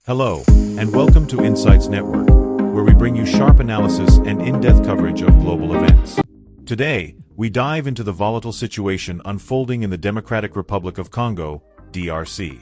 Hello, and welcome to Insights Network, where we bring you sharp analysis and in-depth coverage of global events. Today, we dive into the volatile situation unfolding in the Democratic Republic of Congo, DRC.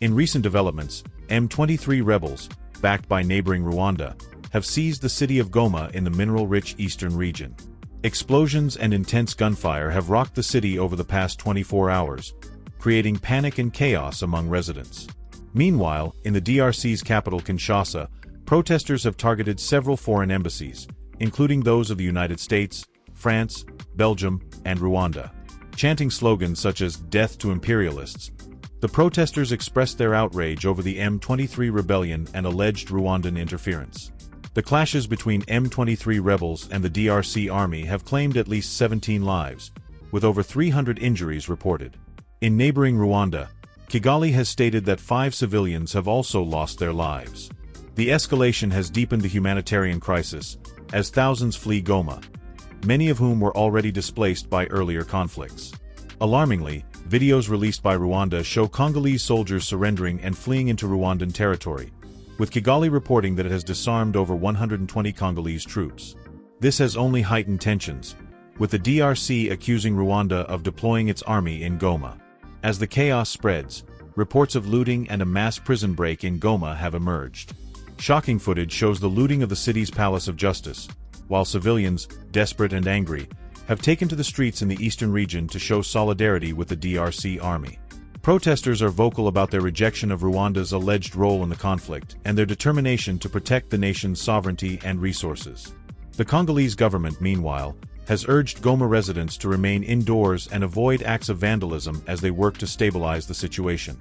In recent developments, M23 rebels, backed by neighboring Rwanda, have seized the city of Goma in the mineral-rich eastern region. Explosions and intense gunfire have rocked the city over the past 24 hours, creating panic and chaos among residents. Meanwhile, in the DRC's capital Kinshasa, protesters have targeted several foreign embassies, including those of the United States, France, Belgium, and Rwanda. Chanting slogans such as "Death to Imperialists," the protesters expressed their outrage over the M23 rebellion and alleged Rwandan interference. The clashes between M23 rebels and the DRC army have claimed at least 17 lives, with over 300 injuries reported. In neighboring Rwanda, Kigali has stated that 5 civilians have also lost their lives. The escalation has deepened the humanitarian crisis, as thousands flee Goma, many of whom were already displaced by earlier conflicts. Alarmingly, videos released by Rwanda show Congolese soldiers surrendering and fleeing into Rwandan territory, with Kigali reporting that it has disarmed over 120 Congolese troops. This has only heightened tensions, with the DRC accusing Rwanda of deploying its army in Goma. As the chaos spreads, reports of looting and a mass prison break in Goma have emerged. Shocking footage shows the looting of the city's Palace of Justice, while civilians, desperate and angry, have taken to the streets in the eastern region to show solidarity with the DRC army. Protesters are vocal about their rejection of Rwanda's alleged role in the conflict and their determination to protect the nation's sovereignty and resources. The Congolese government, meanwhile, has urged Goma residents to remain indoors and avoid acts of vandalism as they work to stabilize the situation.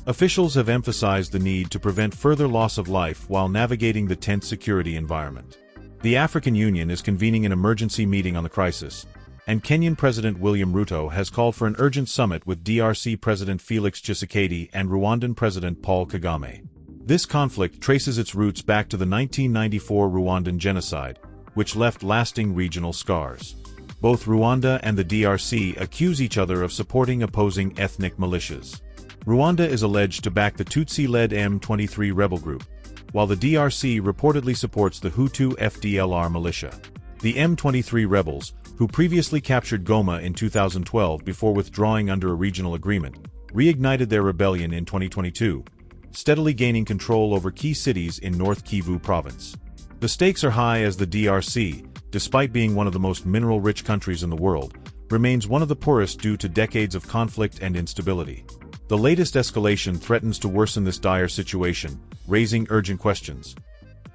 Officials have emphasized the need to prevent further loss of life while navigating the tense security environment. The African Union is convening an emergency meeting on the crisis, and Kenyan President William Ruto has called for an urgent summit with DRC President Felix Tshisekedi and Rwandan President Paul Kagame. This conflict traces its roots back to the 1994 Rwandan genocide, which left lasting regional scars. Both Rwanda and the DRC accuse each other of supporting opposing ethnic militias. Rwanda is alleged to back the Tutsi-led M23 rebel group, while the DRC reportedly supports the Hutu FDLR militia. The M23 rebels, who previously captured Goma in 2012 before withdrawing under a regional agreement, reignited their rebellion in 2022, steadily gaining control over key cities in North Kivu province. The stakes are high as the DRC, despite being one of the most mineral-rich countries in the world, remains one of the poorest due to decades of conflict and instability. The latest escalation threatens to worsen this dire situation, raising urgent questions.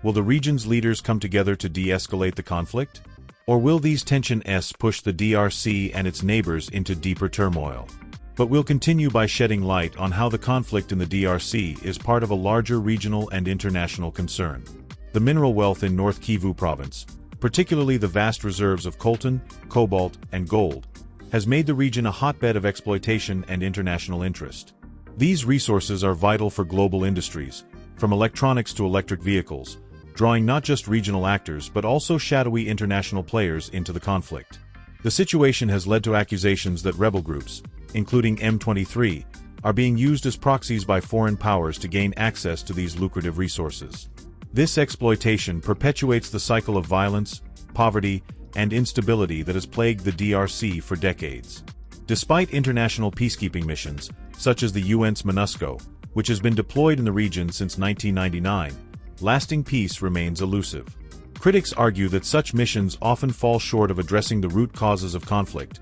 Will the region's leaders come together to de-escalate the conflict? Or will these tensions push the DRC and its neighbors into deeper turmoil? But we'll continue by shedding light on how the conflict in the DRC is part of a larger regional and international concern. The mineral wealth in North Kivu province, particularly the vast reserves of coltan, cobalt, and gold, has made the region a hotbed of exploitation and international interest. These resources are vital for global industries, from electronics to electric vehicles, drawing not just regional actors but also shadowy international players into the conflict. The situation has led to accusations that rebel groups, including M23, are being used as proxies by foreign powers to gain access to these lucrative resources. This exploitation perpetuates the cycle of violence, poverty, and instability that has plagued the DRC for decades. Despite international peacekeeping missions, such as the UN's MONUSCO, which has been deployed in the region since 1999, lasting peace remains elusive. Critics argue that such missions often fall short of addressing the root causes of conflict,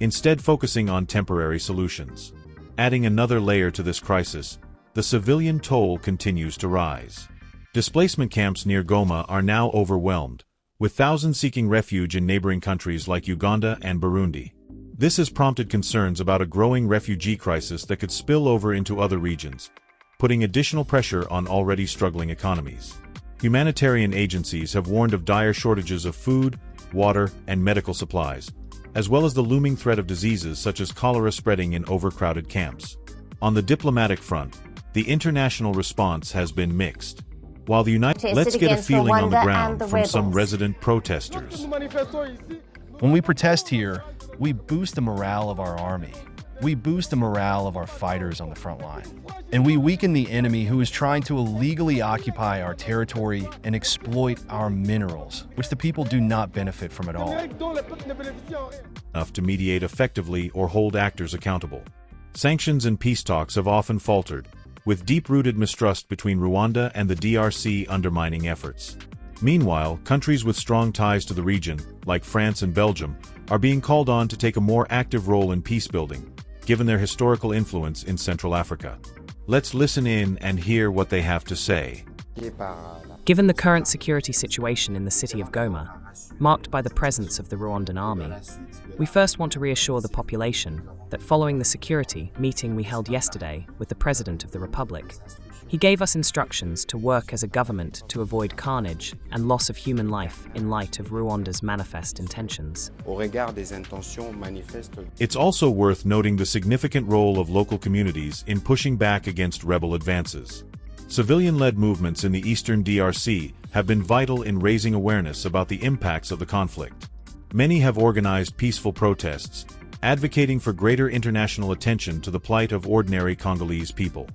instead focusing on temporary solutions. Adding another layer to this crisis, the civilian toll continues to rise. Displacement camps near Goma are now overwhelmed, with thousands seeking refuge in neighboring countries like Uganda and Burundi. This has prompted concerns about a growing refugee crisis that could spill over into other regions, putting additional pressure on already struggling economies. Humanitarian agencies have warned of dire shortages of food, water, and medical supplies, as well as the looming threat of diseases such as cholera spreading in overcrowded camps. On the diplomatic front, the international response has been mixed. While the Let's get a feeling on the ground from some resident protesters. When we protest here, we boost the morale of our army. we boost the morale of our fighters on the front line. And we weaken the enemy who is trying to illegally occupy our territory and exploit our minerals, which the people do not benefit from at all. Enough to mediate effectively or hold actors accountable. Sanctions and peace talks have often faltered, with deep-rooted mistrust between Rwanda and the DRC undermining efforts. Meanwhile, countries with strong ties to the region, like France and Belgium, are being called on to take a more active role in peace-building, given their historical influence in Central Africa. Let's listen in and hear what they have to say. Given the current security situation in the city of Goma, marked by the presence of the Rwandan army, we first want to reassure the population that following the security meeting we held yesterday with the President of the Republic, he gave us instructions to work as a government to avoid carnage and loss of human life in light of Rwanda's manifest intentions. It's also worth noting the significant role of local communities in pushing back against rebel advances. Civilian-led movements in the eastern DRC have been vital in raising awareness about the impacts of the conflict. Many have organized peaceful protests, advocating for greater international attention to the plight of ordinary Congolese people.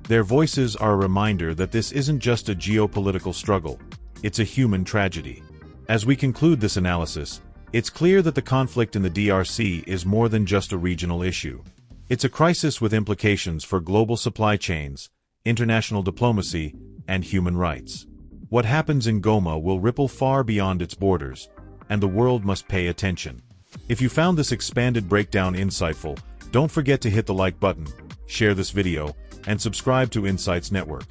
Their voices are a reminder that this isn't just a geopolitical struggle, it's a human tragedy. As we conclude this analysis, it's clear that the conflict in the DRC is more than just a regional issue. It's a crisis with implications for global supply chains, international diplomacy, and human rights. What happens in Goma will ripple far beyond its borders, and the world must pay attention. If you found this expanded breakdown insightful, don't forget to hit the like button, share this video, and subscribe to Insights Network.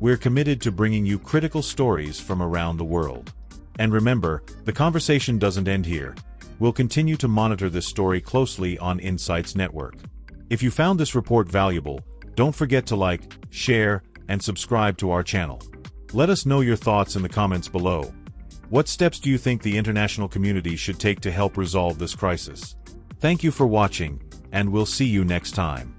We're committed to bringing you critical stories from around the world. And remember, the conversation doesn't end here. We'll continue to monitor this story closely on Insights Network. If you found this report valuable, don't forget to like, share, and subscribe to our channel. Let us know your thoughts in the comments below. What steps do you think the international community should take to help resolve this crisis? Thank you for watching, and we'll see you next time.